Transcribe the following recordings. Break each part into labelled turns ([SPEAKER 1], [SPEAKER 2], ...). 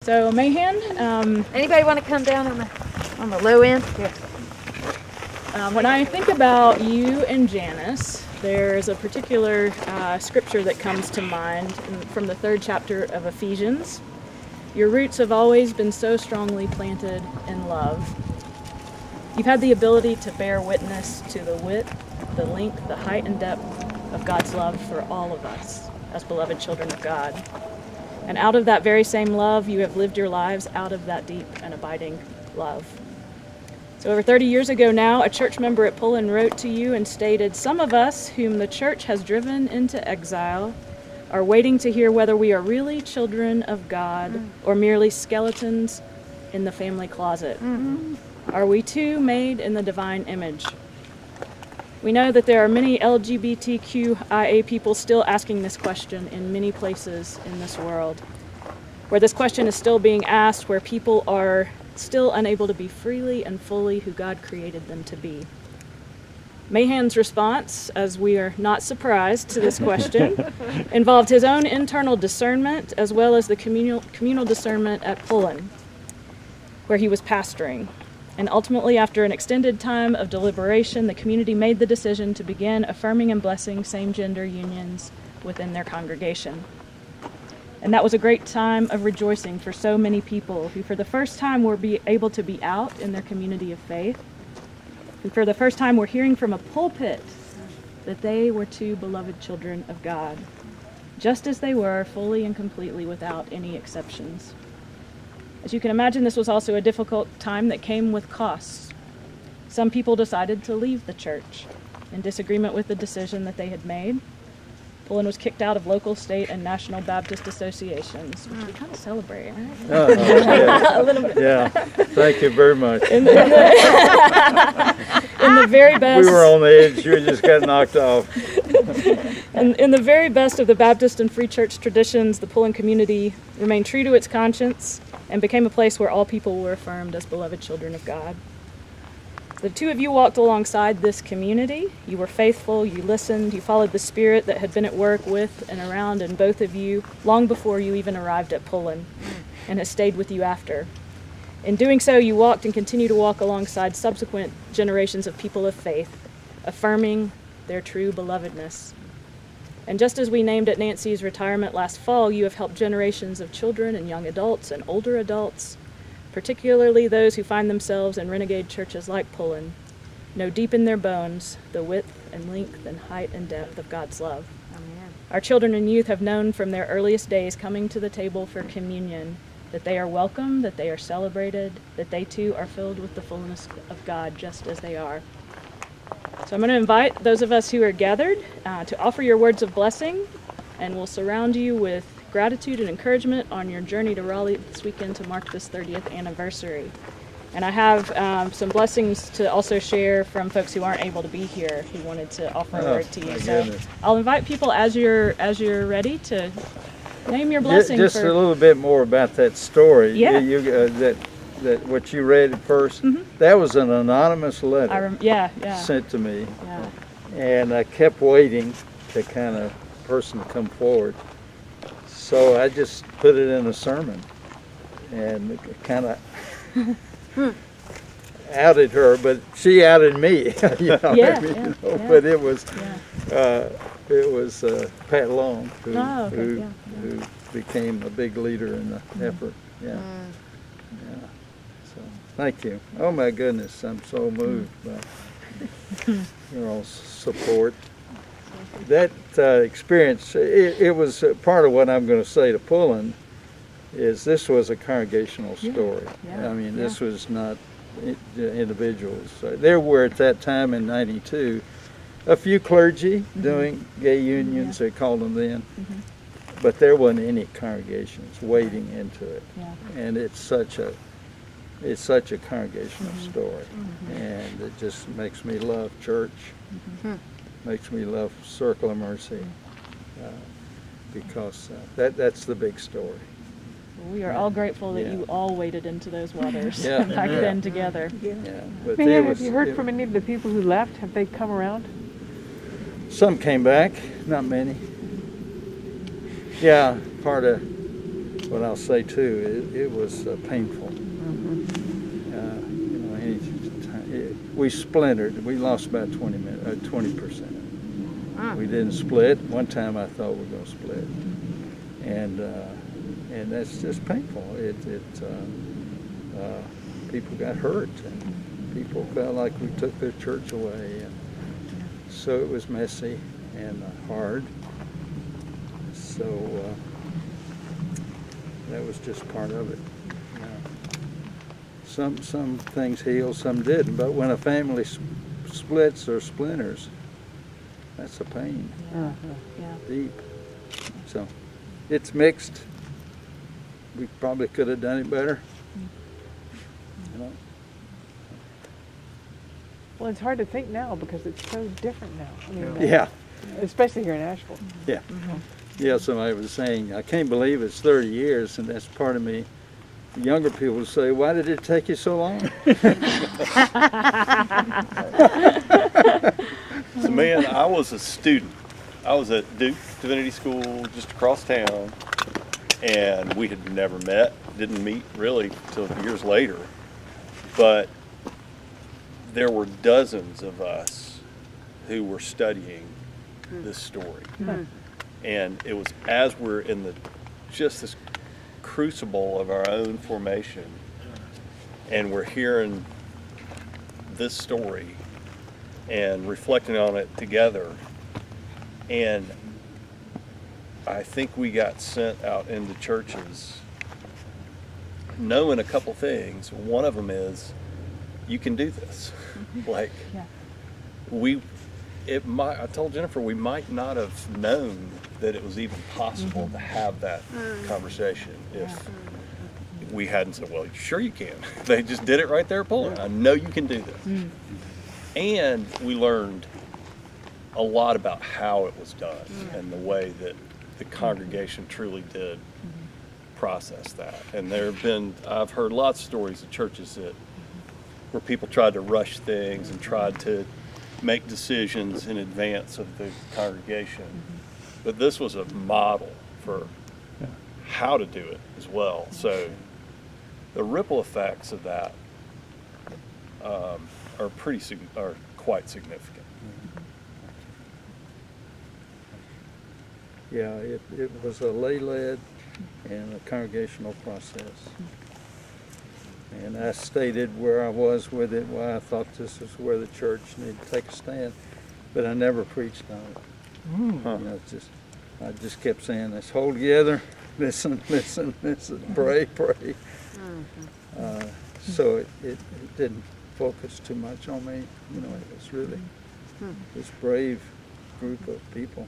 [SPEAKER 1] So Mahan,
[SPEAKER 2] anybody want to come down on the low end? Here.
[SPEAKER 1] When I think about you and Janice, there's a particular scripture that comes to mind from the 3rd chapter of Ephesians. Your roots have always been so strongly planted in love. You've had the ability to bear witness to the width, the length, the height and depth of God's love for all of us as beloved children of God. And out of that very same love, you have lived your lives out of that deep and abiding love. So over 30 years ago now, a church member at Pullen wrote to you and stated, "Some of us whom the church has driven into exile are waiting to hear whether we are really children of God or merely skeletons in the family closet. Are we too made in the divine image?" We know that there are many LGBTQIA people still asking this question in many places in this world, where this question is still being asked, where people are still unable to be freely and fully who God created them to be. Mahan's response, as we are not surprised to this question, involved his own internal discernment as well as the communal discernment at Pullen, where he was pastoring. And ultimately, after an extended time of deliberation, the community made the decision to begin affirming and blessing same-gender unions within their congregation. And that was a great time of rejoicing for so many people who for the first time were able to be out in their community of faith, who for the first time were hearing from a pulpit that they were two beloved children of God, just as they were, fully and completely without any exceptions. As you can imagine, this was also a difficult time that came with costs. Some people decided to leave the church in disagreement with the decision that they had made. Pullen was kicked out of local, state, and national Baptist associations, which we kind of celebrate, right?
[SPEAKER 3] Yeah.
[SPEAKER 1] A little bit.
[SPEAKER 3] Yeah, thank you very much.
[SPEAKER 1] In the very best.
[SPEAKER 3] We were on the edge, you just got knocked off.
[SPEAKER 1] And in the very best of the Baptist and Free Church traditions, the Pullen community remained true to its conscience and became a place where all people were affirmed as beloved children of God. The two of you walked alongside this community. You were faithful, you listened, you followed the spirit that had been at work with and around in both of you long before you even arrived at Pullen, and has stayed with you after. In doing so, you walked and continue to walk alongside subsequent generations of people of faith, affirming their true belovedness. And just as we named at Nancy's retirement last fall, you have helped generations of children and young adults and older adults, particularly those who find themselves in renegade churches like Pullen, know deep in their bones the width and length and height and depth of God's love.
[SPEAKER 2] Amen.
[SPEAKER 1] Our children and youth have known from their earliest days coming to the table for communion that they are welcome, that they are celebrated, that they too are filled with the fullness of God just as they are. So I'm going to invite those of us who are gathered to offer your words of blessing, and we'll surround you with gratitude and encouragement on your journey to Raleigh this weekend to mark this 30th anniversary. And I have some blessings to also share from folks who aren't able to be here who wanted to offer a word to you. So
[SPEAKER 3] Goodness.
[SPEAKER 1] I'll invite people as you're ready to name your blessing.
[SPEAKER 3] Just a little bit more about that story.
[SPEAKER 1] Yeah.
[SPEAKER 3] That what you read at first, that was an anonymous letter
[SPEAKER 1] yeah.
[SPEAKER 3] sent to me.
[SPEAKER 1] Yeah.
[SPEAKER 3] And I kept waiting to kind of person to come forward. So I just put it in a sermon and kind of outed her, but she outed me. But it was Pat Long who became a big leader in the effort. Yeah. So thank you. Oh my goodness, I'm so moved by your all support. That experience, it was part of what I'm going to say to Pullen, is this was a congregational story. I mean, this was not individuals. There were at that time in '92 a few clergy doing gay unions, they called them then, but there wasn't any congregations wading into it. And it's such a congregational story, and it just makes me love church. Makes me love Circle of Mercy, because that's the big story.
[SPEAKER 1] Well, we are all grateful that you all waded into those waters back then together.
[SPEAKER 3] But
[SPEAKER 4] Mahan, have you heard from any of the people who left? Have they come around?
[SPEAKER 3] Some came back, not many. Yeah, part of But I'll say too, it was painful. We splintered. We lost about 20%. We didn't split. One time I thought we were going to split, and that's just painful. People got hurt, and people felt like we took their church away, and so it was messy and hard. So that was just part of it. Some things heal, some didn't. But when a family splits or splinters, that's a pain, deep. So it's mixed. We probably could have done it better.
[SPEAKER 4] Well, it's hard to think now because it's so different now. I mean,
[SPEAKER 3] Yeah.
[SPEAKER 4] Especially here in Asheville.
[SPEAKER 3] Yeah. Yeah, somebody was saying, I can't believe it's 30 years, and that's part of me. The younger people say, why did it take you so long?
[SPEAKER 5] So, man, I was a student. I was at Duke Divinity School just across town, and we had never met, didn't meet really till years later. But there were dozens of us who were studying this story. And it was as we're in just this crucible of our own formation, and we're hearing this story and reflecting on it together, and I think we got sent out into churches knowing a couple things. One of them is, you can do this. Like, I told Jennifer we might not have known that it was even possible to have that conversation if we hadn't said, well, sure you can. They just did it right there at Pullen. I know you can do this. And we learned a lot about how it was done and the way that the congregation truly did process that. And I've heard lots of stories of churches where people tried to rush things and tried to make decisions in advance of the congregation. But this was a model for how to do it as well. So the ripple effects of that are quite significant.
[SPEAKER 3] Yeah, it was a lay-led and a congregational process. And I stated where I was with it, why I thought this is where the church needed to take a stand, but I never preached on it. I just kept saying, let's hold together, listen, pray. So it didn't focus too much on me. It was really this brave group of people,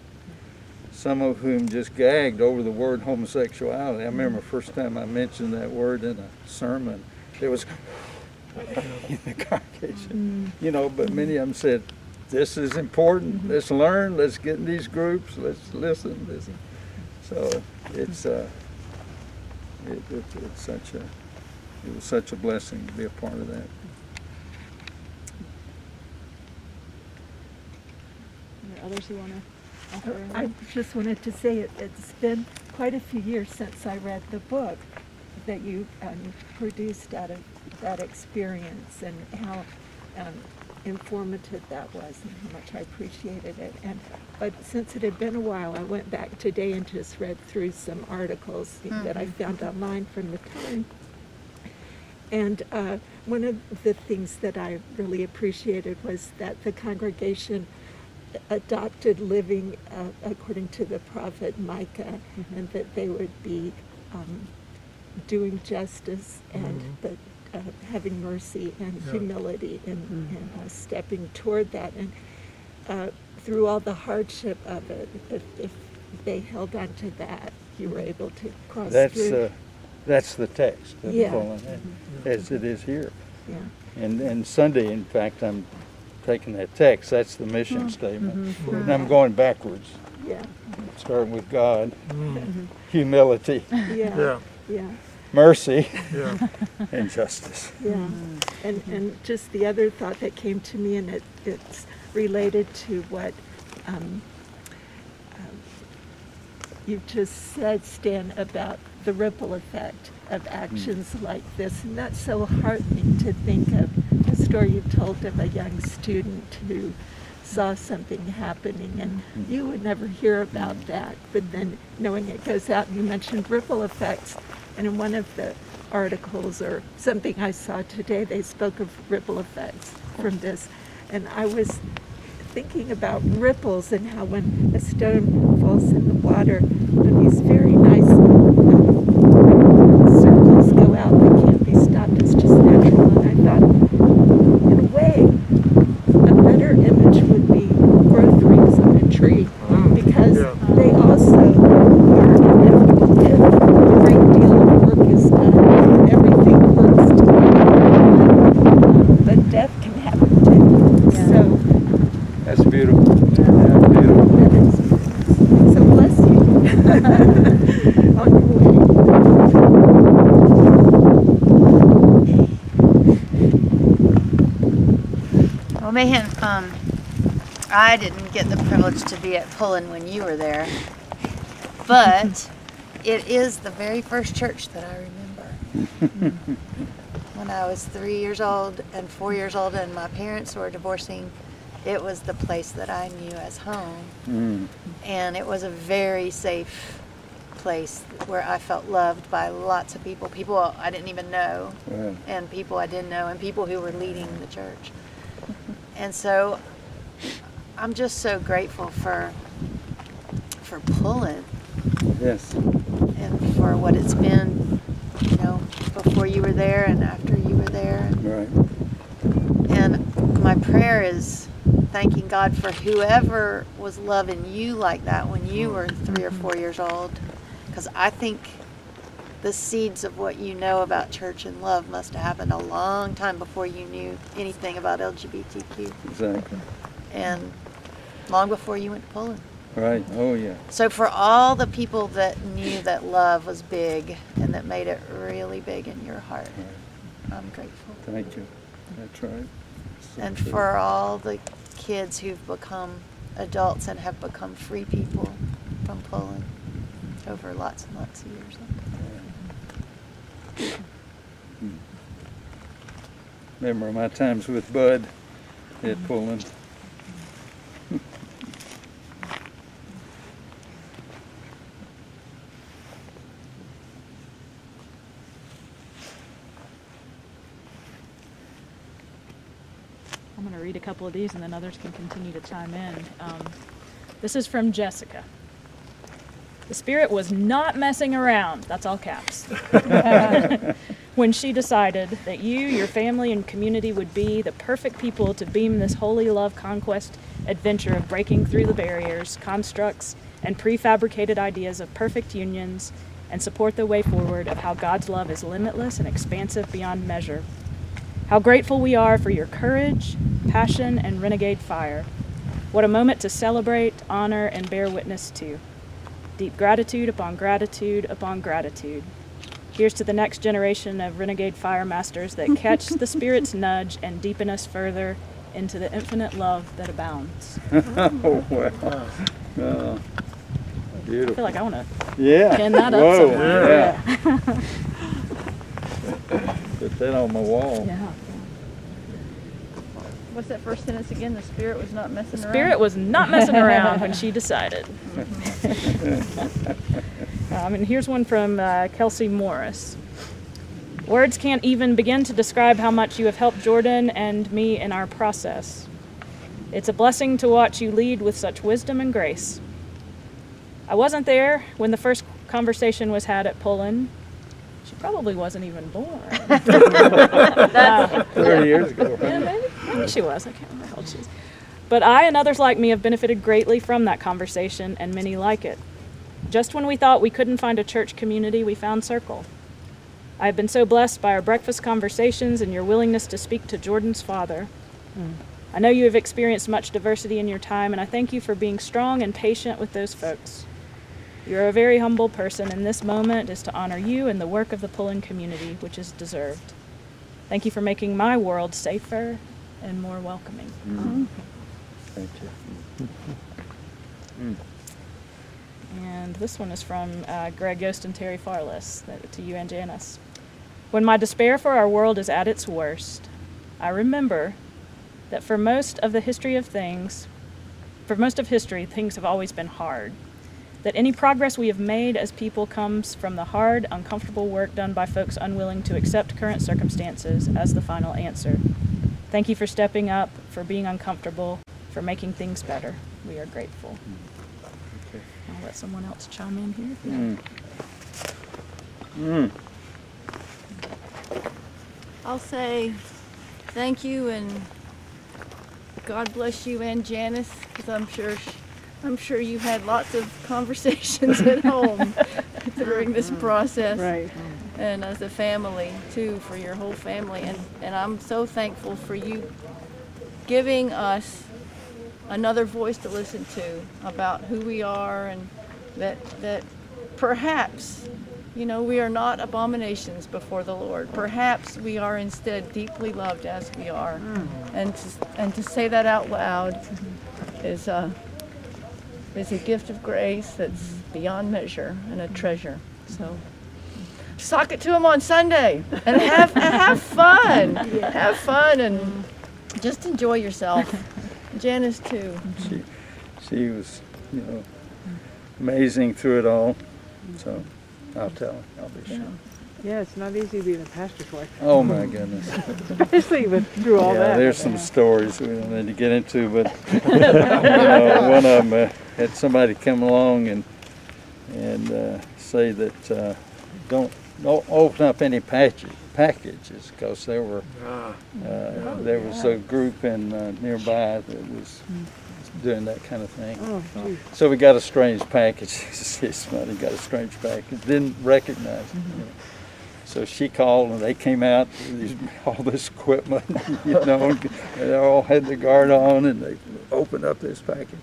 [SPEAKER 3] some of whom just gagged over the word homosexuality. I remember the first time I mentioned that word in a sermon, there was in the congregation, but many of them said, this is important, let's learn, let's get in these groups, let's listen. So it was such a blessing to be a part of that.
[SPEAKER 1] Are there others who want to offer?
[SPEAKER 6] I just wanted to say it's been quite a few years since I read the book that you produced out of that experience, and how informative that was, and how much I appreciated it. But since it had been a while, I went back today and just read through some articles that I found online from the time. And one of the things that I really appreciated was that the congregation adopted living according to the prophet Micah, and that they would be doing justice and but having mercy and humility and stepping toward that. And through all the hardship of it, if they held on to that, you were able to cross through.
[SPEAKER 3] That's the text of Pullen, as it is here. And Sunday, in fact, I'm taking that text. That's the mission statement. And I'm going backwards. Starting with God, humility, mercy, and justice.
[SPEAKER 6] And just the other thought that came to me, and it's related to what you just said, Stan, about the ripple effect of actions like this. And that's so heartening to think of the story you told of a young student who saw something happening, and you would never hear about that. But then knowing it goes out, and you mentioned ripple effects, and in one of the articles or something I saw today, they spoke of ripple effects from this. And I was thinking about ripples and how when a stone falls in the water, these very nice circles go out that can't be stopped. It's just natural. And I thought, in a way, a better image would be growth rings on a tree, because they also are inevitable if a great deal of work is done. Everything works together, but death can happen too.
[SPEAKER 2] Yeah.
[SPEAKER 6] So
[SPEAKER 3] That's beautiful. Yeah, beautiful.
[SPEAKER 6] that is, so bless you on your way.
[SPEAKER 2] Well, Mahan, I didn't get the privilege to be at Pullen when you were there, but it is the very first church that I remember. When I was 3 years old and 4 years old and my parents were divorcing, it was the place that I knew as home. And it was a very safe place where I felt loved by lots of people I didn't even know, and people I did know, and people who were leading the church. And so I'm just so grateful for Pullen.
[SPEAKER 3] Yes.
[SPEAKER 2] And for what it's been, you know, before you were there and after you were there.
[SPEAKER 3] Right.
[SPEAKER 2] And my prayer is thanking God for whoever was loving you like that when you were 3 or 4 years old. Because I think the seeds of what you know about church and love must have happened a long time before you knew anything about LGBTQ.
[SPEAKER 3] Exactly.
[SPEAKER 2] And long before you went to Pullen.
[SPEAKER 3] Right. Oh, yeah.
[SPEAKER 2] So for all the people that knew that love was big and that made it really big in your heart, I'm grateful.
[SPEAKER 3] Thank you. That's right. So
[SPEAKER 2] And
[SPEAKER 3] true.
[SPEAKER 2] for all the kids who've become adults and have become free people from Pullen over lots and lots of years.
[SPEAKER 3] Remember my times with Bud at Pullen.
[SPEAKER 1] I'm going to read a couple of these and then others can continue to chime in. This is from Jessica. The Spirit was not messing around, that's all caps, when she decided that you, your family, and community would be the perfect people to beam this holy love conquest adventure of breaking through the barriers, constructs, and prefabricated ideas of perfect unions, and support the way forward of how God's love is limitless and expansive beyond measure. How grateful we are for your courage, passion, and renegade fire. What a moment to celebrate, honor, and bear witness to. Deep gratitude upon gratitude upon gratitude. Here's to the next generation of renegade fire masters that catch the Spirit's nudge and deepen us further into the infinite love that abounds.
[SPEAKER 3] Oh, wow. Oh,
[SPEAKER 1] I
[SPEAKER 3] beautiful.
[SPEAKER 1] feel like I want to
[SPEAKER 3] Yeah.
[SPEAKER 1] pin that up
[SPEAKER 3] Whoa.
[SPEAKER 1] somewhere.
[SPEAKER 3] Yeah. Put that on my wall.
[SPEAKER 1] Yeah.
[SPEAKER 7] What's that first sentence again? The Spirit was not messing
[SPEAKER 1] The
[SPEAKER 7] around?
[SPEAKER 1] Spirit was not messing around when she decided. And here's one from Kelsey Morris. Words can't even begin to describe how much you have helped Jordan and me in our process. It's a blessing to watch you lead with such wisdom and grace. I wasn't there when the first conversation was had at Pullen. She probably wasn't even born.
[SPEAKER 3] 30 years ago.
[SPEAKER 1] Yeah, maybe she was. I can't remember how old she was. But I and others like me have benefited greatly from that conversation, and many like it. Just when we thought we couldn't find a church community, we found Circle. I have been so blessed by our breakfast conversations and your willingness to speak to Jordan's father. I know you have experienced much diversity in your time, and I thank you for being strong and patient with those folks. You're a very humble person, and this moment is to honor you and the work of the Pullen community, which is deserved. Thank you for making my world safer and more welcoming.
[SPEAKER 3] Thank you.
[SPEAKER 1] And this one is from Greg Yost and Terry Farless, to you and Janice. When my despair for our world is at its worst, I remember that for most of history, things have always been hard. That any progress we have made as people comes from the hard, uncomfortable work done by folks unwilling to accept current circumstances as the final answer. Thank you for stepping up, for being uncomfortable, for making things better. We are grateful.
[SPEAKER 3] Okay.
[SPEAKER 1] I'll let someone else chime in here.
[SPEAKER 7] I'll say thank you and God bless you and Janice, because I'm sure you had lots of conversations at home during this process.
[SPEAKER 4] Right.
[SPEAKER 7] And as a family too, for your whole family. And I'm so thankful for you giving us another voice to listen to about who we are, and that perhaps, you know, we are not abominations before the Lord. Perhaps we are instead deeply loved as we are. And to say that out loud is a gift of grace that's beyond measure and a treasure. So sock it to them on Sunday and have fun. Have fun and just enjoy yourself. Janice too.
[SPEAKER 3] She was, you know, amazing through it all. So I'll tell her. I'll be sure.
[SPEAKER 4] Yeah, it's not easy being a pastor's wife.
[SPEAKER 3] Oh my goodness.
[SPEAKER 4] Especially through all that.
[SPEAKER 3] Yeah, there's some stories we don't need to get into, but you know, one of them had somebody come along and say that don't open up any packages, because there was a group in nearby that was doing that kind of thing.
[SPEAKER 4] Oh,
[SPEAKER 3] so we got a strange package. Somebody got a strange package, didn't recognize it. You know. So she called and they came out with all this equipment, you know, and they all had the guard on, and they opened up this package,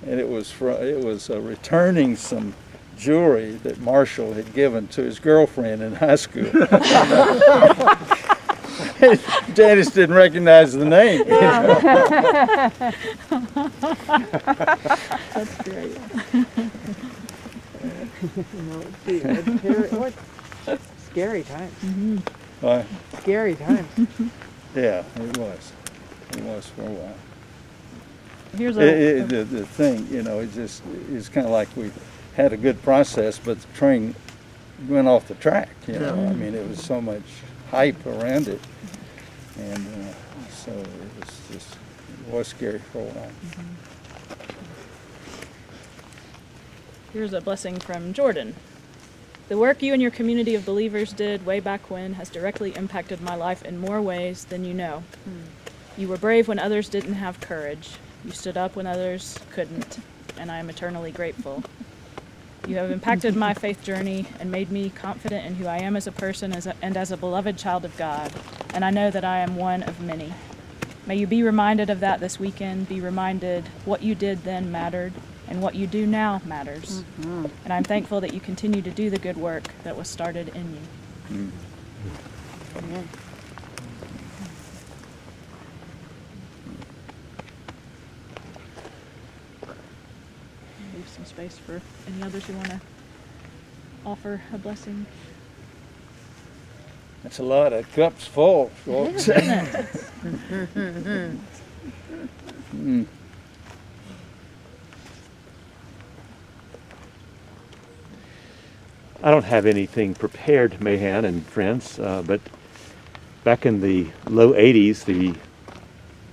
[SPEAKER 3] and it was returning some jewelry that Marshall had given to his girlfriend in high school. Janice didn't recognize the name. You know?
[SPEAKER 1] That's great.
[SPEAKER 4] What scary times.
[SPEAKER 3] Why?
[SPEAKER 4] Scary times.
[SPEAKER 3] Yeah, it was. It was for a while.
[SPEAKER 1] Here's
[SPEAKER 3] The thing, you know, it's kind of like we had a good process, but the train went off the track. You know, I mean, it was so much hype around it, and so it was scary for a while.
[SPEAKER 1] Here's a blessing from Jordan. The work you and your community of believers did way back when has directly impacted my life in more ways than you know. You were brave when others didn't have courage. You stood up when others couldn't, and I am eternally grateful. You have impacted my faith journey and made me confident in who I am as a person and as a beloved child of God, and I know that I am one of many. May you be reminded of that this weekend, be reminded what you did then mattered, and what you do now matters. And I'm thankful that you continue to do the good work that was started in you.
[SPEAKER 2] Amen.
[SPEAKER 1] Leave some space for any others who want to offer a blessing.
[SPEAKER 3] That's a lot of cups full, folks.
[SPEAKER 8] I don't have anything prepared, Mahan and friends, but back in the low 80s, the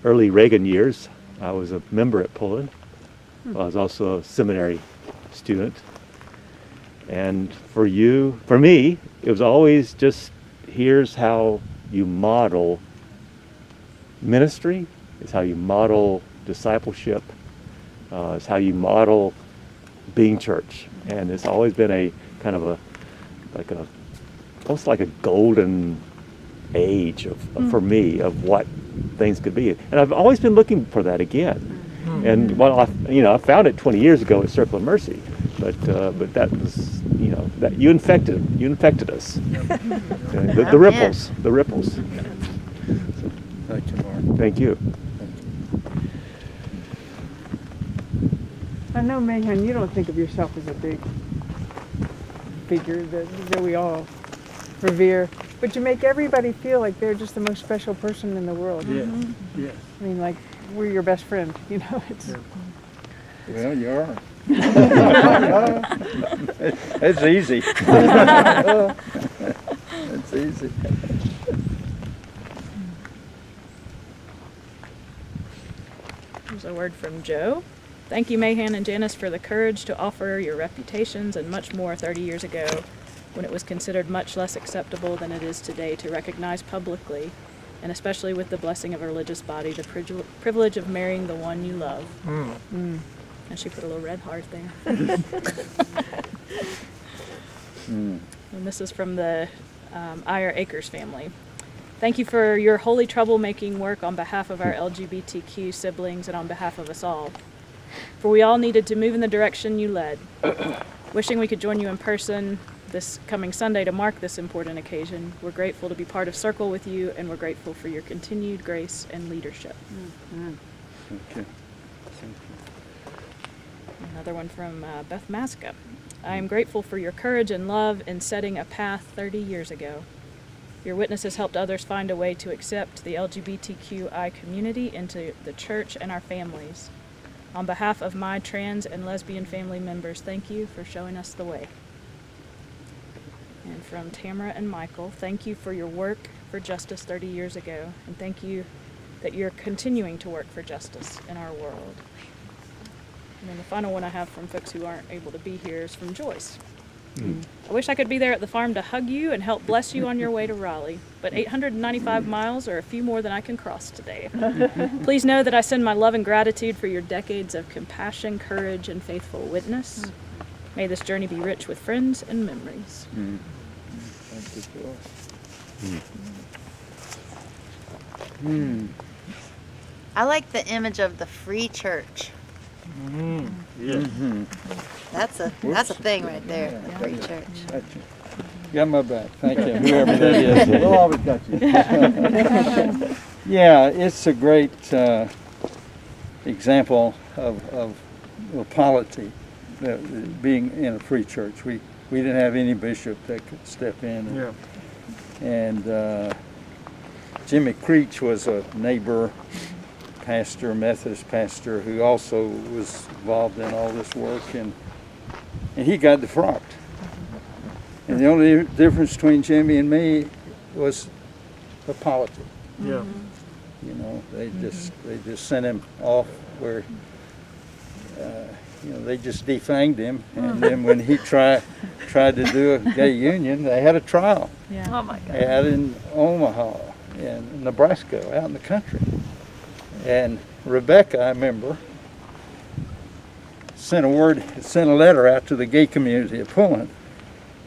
[SPEAKER 8] early Reagan years, I was a member at Pullen. I was also a seminary student. And for me, it was always just, here's how you model ministry, it's how you model discipleship, it's how you being church. And it's always been a kind of almost like a golden age for me of what things could be. And I've always been looking for that again. And I found it 20 years ago at Circle of Mercy, but that was, that you infected us. The ripples.
[SPEAKER 3] Thank you, Mark.
[SPEAKER 8] Thank you.
[SPEAKER 4] I know, Mahan, you don't think of yourself as a big figure that we all revere, but you make everybody feel like they're just the most special person in the world.
[SPEAKER 3] Yes, yes.
[SPEAKER 4] I mean, like, we're your best friend, you know? It's
[SPEAKER 3] Well, you are. It's easy. It's easy.
[SPEAKER 1] Here's a word from Joe. Thank you, Mahan and Janice, for the courage to offer your reputations and much more 30 years ago, when it was considered much less acceptable than it is today to recognize publicly, and especially with the blessing of a religious body, the privilege of marrying the one you love. And she put a little red heart there. And this is from the Iyer Akers family. Thank you for your holy troublemaking work on behalf of our LGBTQ siblings and on behalf of us all. For we all needed to move in the direction you led. Wishing we could join you in person this coming Sunday to mark this important occasion. We're grateful to be part of Circle with you, and we're grateful for your continued grace and leadership.
[SPEAKER 3] Thank you.
[SPEAKER 1] Another one from Beth Maska. I am grateful for your courage and love in setting a path 30 years ago. Your witness has helped others find a way to accept the LGBTQI community into the church and our families. On behalf of my trans and lesbian family members, thank you for showing us the way. And from Tamara and Michael, thank you for your work for justice 30 years ago, and thank you that you're continuing to work for justice in our world. And then the final one I have from folks who aren't able to be here is from Joyce. I wish I could be there at the farm to hug you and help bless you on your way to Raleigh, but 895 miles are a few more than I can cross today. Please know that I send my love and gratitude for your decades of compassion, courage, and faithful witness. May this journey be rich with friends and memories.
[SPEAKER 3] Thank you, Joyce.
[SPEAKER 2] I like the image of the free church.
[SPEAKER 3] Yes.
[SPEAKER 2] That's a thing right there, the free church.
[SPEAKER 3] Gotcha. Got my back. Thank you. Whoever that is. We'll always got you. Yeah, it's a great example of polity, being in a free church. We didn't have any bishop that could step in. And Jimmy Creech was a neighbor pastor, Methodist pastor, who also was involved in all this work, and he got defrocked. And the only difference between Jimmy and me was the polity.
[SPEAKER 9] Yeah.
[SPEAKER 3] You know, they just sent him off where you know, they just defanged him, and then when he tried to do a gay union, they had a trial.
[SPEAKER 1] Yeah.
[SPEAKER 2] Oh my God.
[SPEAKER 3] Out in Omaha, in Nebraska, out in the country. And Rebecca, I remember, sent a letter out to the gay community of Pullen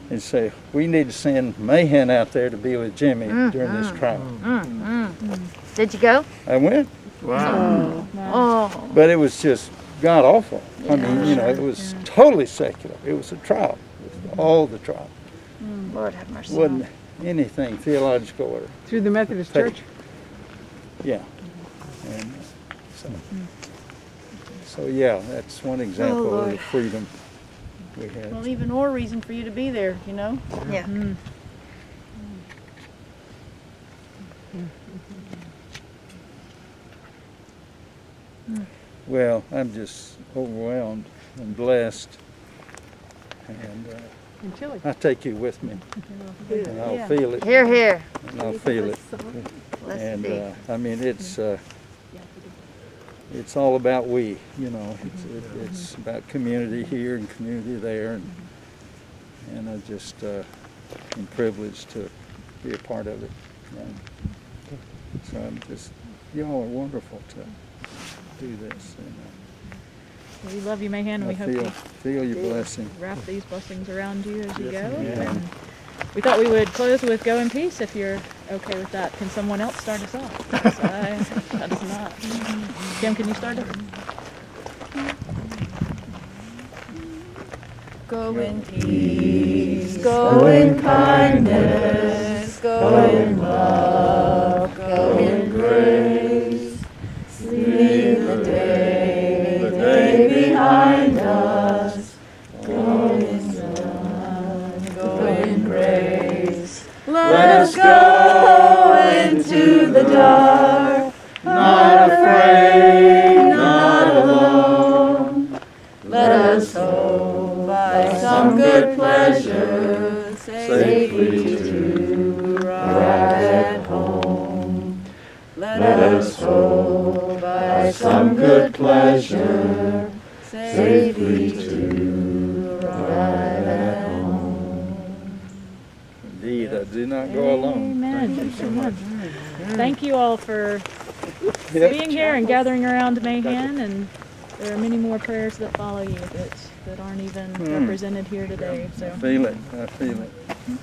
[SPEAKER 3] and say, we need to send Mahan out there to be with Jimmy during this trial.
[SPEAKER 2] Did you go?
[SPEAKER 3] I went.
[SPEAKER 9] Wow.
[SPEAKER 2] Oh.
[SPEAKER 3] But it was just god awful. I mean, you know, it was totally secular. It was a trial. It was all the trial.
[SPEAKER 2] Lord have mercy.
[SPEAKER 3] Wasn't anything theological or
[SPEAKER 4] through the Methodist Church.
[SPEAKER 3] yeah. And so yeah, that's one example of the freedom we had.
[SPEAKER 7] Well, even more reason for you to be there, you know?
[SPEAKER 2] Yeah.
[SPEAKER 3] Well, I'm just overwhelmed and blessed, and
[SPEAKER 4] In Chile.
[SPEAKER 3] I'll take you with me, and I'll feel it,
[SPEAKER 2] Here, here.
[SPEAKER 3] and I'll feel it.
[SPEAKER 2] Blessed
[SPEAKER 3] And
[SPEAKER 2] be.
[SPEAKER 3] I mean, it's all about we, you know. It's about community here and community there, and I just am privileged to be a part of it. And so I'm just, y'all are wonderful to do this. And,
[SPEAKER 1] We love you, Mahan, and we
[SPEAKER 3] I
[SPEAKER 1] hope you
[SPEAKER 3] feel your blessing.
[SPEAKER 1] wrap these blessings around you as you go.
[SPEAKER 3] Yeah.
[SPEAKER 1] And we thought we would close with Go in Peace, if you're okay with that. Can someone else start us off? That is not. Kim, can you start it?
[SPEAKER 7] Go in peace, go in kindness, go in love, go in grace. Leave the day behind us.
[SPEAKER 3] good pleasure
[SPEAKER 2] safely
[SPEAKER 3] to arrive at home. Indeed, I do not go alone.
[SPEAKER 1] Amen.
[SPEAKER 3] Thank you so much.
[SPEAKER 1] Thank you all for
[SPEAKER 3] Yep.
[SPEAKER 1] being here and gathering around Mahan, and there are many more prayers that follow you that aren't even represented here today. So
[SPEAKER 3] Feel it. I feel it.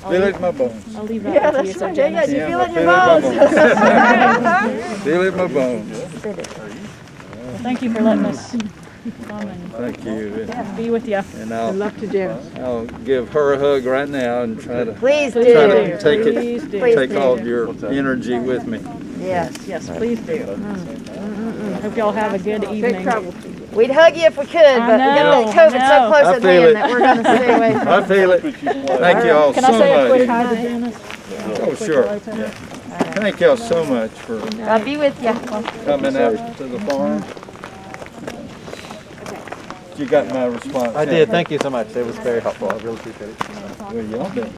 [SPEAKER 3] Feel it in my bones.
[SPEAKER 1] I'll leave that
[SPEAKER 2] Yeah,
[SPEAKER 1] with you.
[SPEAKER 2] that's
[SPEAKER 1] So
[SPEAKER 2] right. Yeah,
[SPEAKER 1] Janice,
[SPEAKER 2] you feel it in your
[SPEAKER 3] I
[SPEAKER 2] bones.
[SPEAKER 3] Feel it in my bones.
[SPEAKER 1] well, thank you for letting us come and
[SPEAKER 3] Thank you.
[SPEAKER 1] be with you.
[SPEAKER 3] And
[SPEAKER 4] Good luck to Janice.
[SPEAKER 3] I'll give her a hug right now and try to
[SPEAKER 2] Please
[SPEAKER 1] Please
[SPEAKER 2] do.
[SPEAKER 3] to take it,
[SPEAKER 1] Please do.
[SPEAKER 2] Please
[SPEAKER 3] take
[SPEAKER 2] do.
[SPEAKER 3] all of your energy with me.
[SPEAKER 2] Yes.
[SPEAKER 1] Yes, please do. Hope y'all have a good
[SPEAKER 4] Safe
[SPEAKER 1] evening.
[SPEAKER 4] travel.
[SPEAKER 2] We'd hug you if we could, but we got
[SPEAKER 1] know,
[SPEAKER 2] that COVID
[SPEAKER 1] I
[SPEAKER 2] so
[SPEAKER 1] know.
[SPEAKER 2] close
[SPEAKER 3] I
[SPEAKER 2] at
[SPEAKER 3] feel
[SPEAKER 2] hand
[SPEAKER 3] it.
[SPEAKER 2] that we're going to stay away from
[SPEAKER 3] I feel it. Thank you all
[SPEAKER 1] Can
[SPEAKER 3] so
[SPEAKER 1] I say a quick
[SPEAKER 3] much.
[SPEAKER 1] hi to Janice?
[SPEAKER 3] Oh, sure. Yeah. Thank y'all so much for
[SPEAKER 2] God be with you.
[SPEAKER 3] coming out to the farm. You got my response.
[SPEAKER 9] I did. Thank you so much. It was very helpful. I really appreciate it.
[SPEAKER 3] Well, y'all been